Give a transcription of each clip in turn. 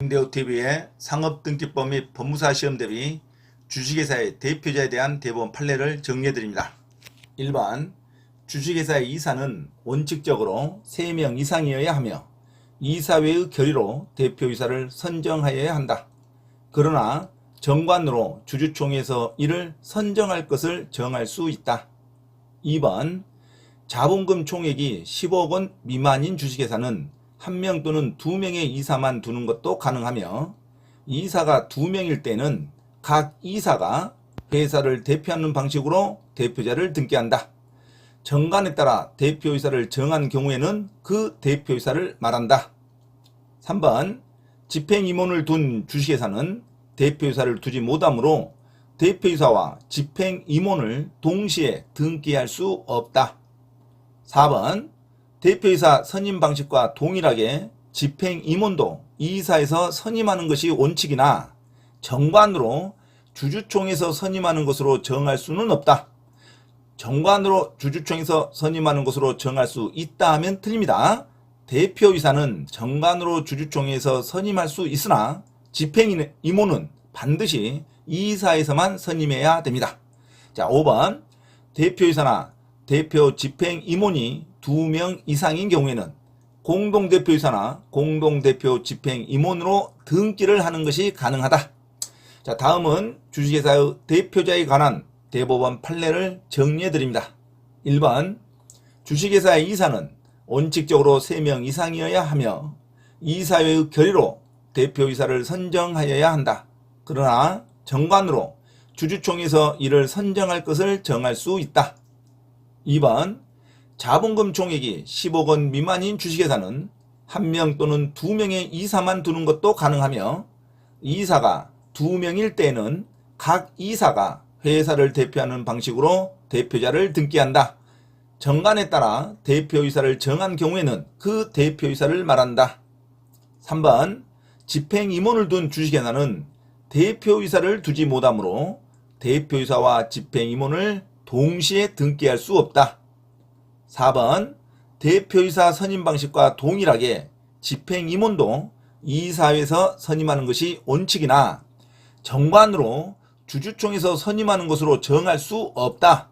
대우TV의 상업등기법 및 법무사 시험 대비 주식회사의 대표자에 대한 대법원 판례를 정리해드립니다. 1번 주식회사의 이사는 원칙적으로 3명 이상이어야 하며 이사 외의 결의로 대표이사를 선정하여야 한다. 그러나 정관으로 주주총회에서 이를 선정할 것을 정할 수 있다. 2번 자본금 총액이 10억 원 미만인 주식회사는 1명 또는 2명의 이사만 두는 것도 가능하며 이사가 2명일 때는 각 이사가 회사를 대표하는 방식으로 대표자를 등기한다. 정관에 따라 대표이사를 정한 경우에는 그 대표이사를 말한다. 3번 집행임원을 둔 주식회사는 대표이사를 두지 못하므로 대표이사와 집행임원을 동시에 등기할 수 없다. 4번 대표이사 선임 방식과 동일하게 집행임원도 이사에서 선임하는 것이 원칙이나 정관으로 주주총회에서 선임하는 것으로 정할 수는 없다. 정관으로 주주총회에서 선임하는 것으로 정할 수 있다 하면 틀립니다. 대표이사는 정관으로 주주총회에서 선임할 수 있으나 집행임원은 반드시 이사에서만 선임해야 됩니다. 자, 5번 대표이사나 대표 집행임원이 2명 이상인 경우에는 공동대표이사나 공동대표 집행임원으로 등기를 하는 것이 가능하다. 자, 다음은 주식회사의 대표자에 관한 대법원 판례를 정리해 드립니다. 1번 주식회사의 이사는 원칙적으로 3명 이상이어야 하며 이사회의 결의로 대표이사를 선정하여야 한다. 그러나 정관으로 주주총회에서 이를 선정할 것을 정할 수 있다. 2번 자본금 총액이 10억 원 미만인 주식회사는 1명 또는 2명의 이사만 두는 것도 가능하며 이사가 2명일 때에는 각 이사가 회사를 대표하는 방식으로 대표자를 등기한다. 정관에 따라 대표이사를 정한 경우에는 그 대표이사를 말한다. 3번 집행임원을 둔 주식회사는 대표이사를 두지 못하므로 대표이사와 집행임원을 동시에 등기할 수 없다. 4번 대표이사 선임 방식과 동일하게 집행임원도 이사회에서 선임하는 것이 원칙이나 정관으로 주주총회에서 선임하는 것으로 정할 수 없다.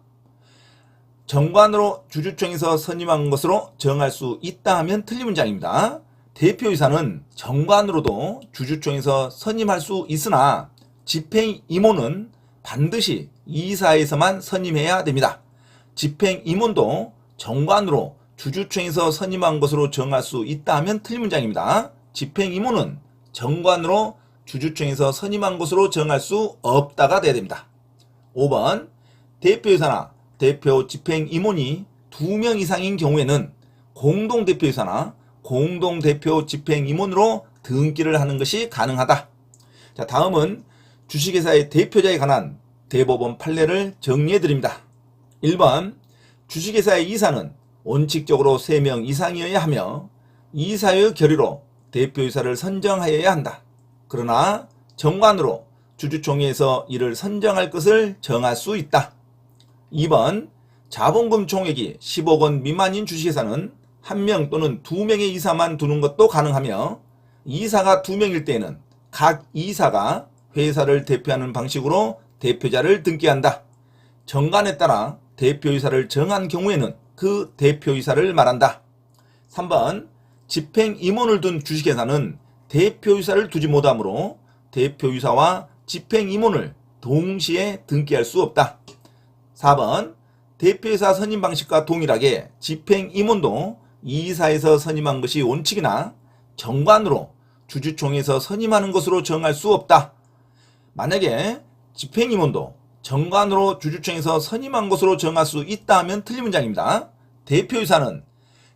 정관으로 주주총회에서 선임한 것으로 정할 수 있다 하면 틀린 문장입니다. 대표이사는 정관으로도 주주총회에서 선임할 수 있으나 집행임원은 반드시 이사에서만 선임해야 됩니다. 집행임원도 정관으로 주주총회에서 선임한 것으로 정할 수 있다 하면 틀린 문장입니다. 집행임원은 정관으로 주주총회에서 선임한 것으로 정할 수 없다가 돼야 됩니다. 5번 대표이사나 대표 집행임원이 2명 이상인 경우에는 공동대표이사나 공동대표 집행임원으로 등기를 하는 것이 가능하다. 자, 다음은 주식회사의 대표자에 관한 대법원 판례를 정리해 드립니다. 1번 주식회사의 이사는 원칙적으로 3명 이상이어야 하며 이사의 결의로 대표이사를 선정하여야 한다. 그러나 정관으로 주주총회에서 이를 선정할 것을 정할 수 있다. 2번 자본금 총액이 10억 원 미만인 주식회사는 1명 또는 2명의 이사만 두는 것도 가능하며 이사가 2명일 때에는 각 이사가 회사를 대표하는 방식으로 대표자를 등기한다. 정관에 따라 대표이사를 정한 경우에는 그 대표이사를 말한다. 3번 집행임원을 둔 주식회사는 대표이사를 두지 못하므로 대표이사와 집행임원을 동시에 등기할 수 없다. 4번 대표이사 선임 방식과 동일하게 집행임원도 이사에서 선임한 것이 원칙이나 정관으로 주주총회에서 선임하는 것으로 정할 수 없다. 만약에 집행임원도 정관으로 주주총회에서 선임한 것으로 정할 수 있다 하면 틀린 문장입니다. 대표이사는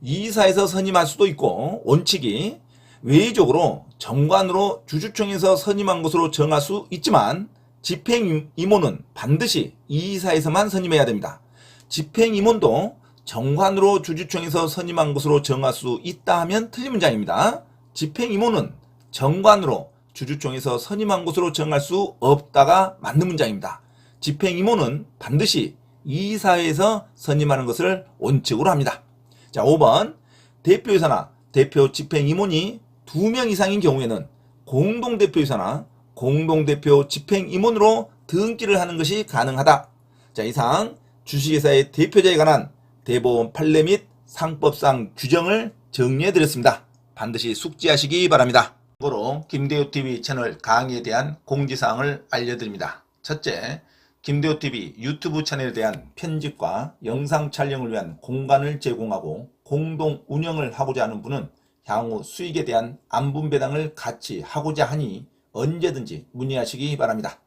이사에서 선임할 수도 있고 원칙이 외의적으로 정관으로 주주총회에서 선임한 것으로 정할 수 있지만 집행임원은 반드시 이사에서만 선임해야 됩니다. 집행임원도 정관으로 주주총회에서 선임한 것으로 정할 수 있다 하면 틀린 문장입니다. 집행임원은 정관으로 주주총회에서 선임한 것으로 정할 수 없다가 맞는 문장입니다. 집행임원은 반드시 이사회에서 선임하는 것을 원칙으로 합니다. 자, 5번 대표이사나 대표 집행임원이 2명 이상인 경우에는 공동대표이사나 공동대표 집행임원으로 등기를 하는 것이 가능하다. 자, 이상 주식회사의 대표자에 관한 대법원 판례 및 상법상 규정을 정리해드렸습니다. 반드시 숙지하시기 바랍니다. 참고로 김대호TV 채널 강의에 대한 공지사항을 알려드립니다. 첫째, 김대호TV 유튜브 채널에 대한 편집과 영상 촬영을 위한 공간을 제공하고 공동 운영을 하고자 하는 분은 향후 수익에 대한 안분배당을 같이 하고자 하니 언제든지 문의하시기 바랍니다.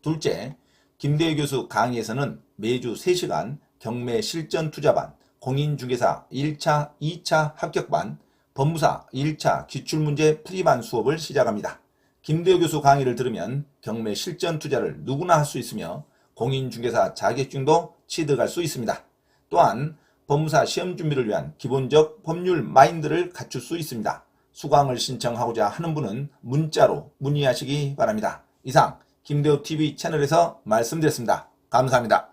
둘째, 김대호 교수 강의에서는 매주 3시간 경매 실전 투자반, 공인중개사 1차, 2차 합격반, 법무사 1차 기출문제 풀이반 수업을 시작합니다. 김대호 교수 강의를 들으면 경매 실전 투자를 누구나 할 수 있으며 공인중개사 자격증도 취득할 수 있습니다. 또한 법무사 시험 준비를 위한 기본적 법률 마인드를 갖출 수 있습니다. 수강을 신청하고자 하는 분은 문자로 문의하시기 바랍니다. 이상 김대호TV 채널에서 말씀드렸습니다. 감사합니다.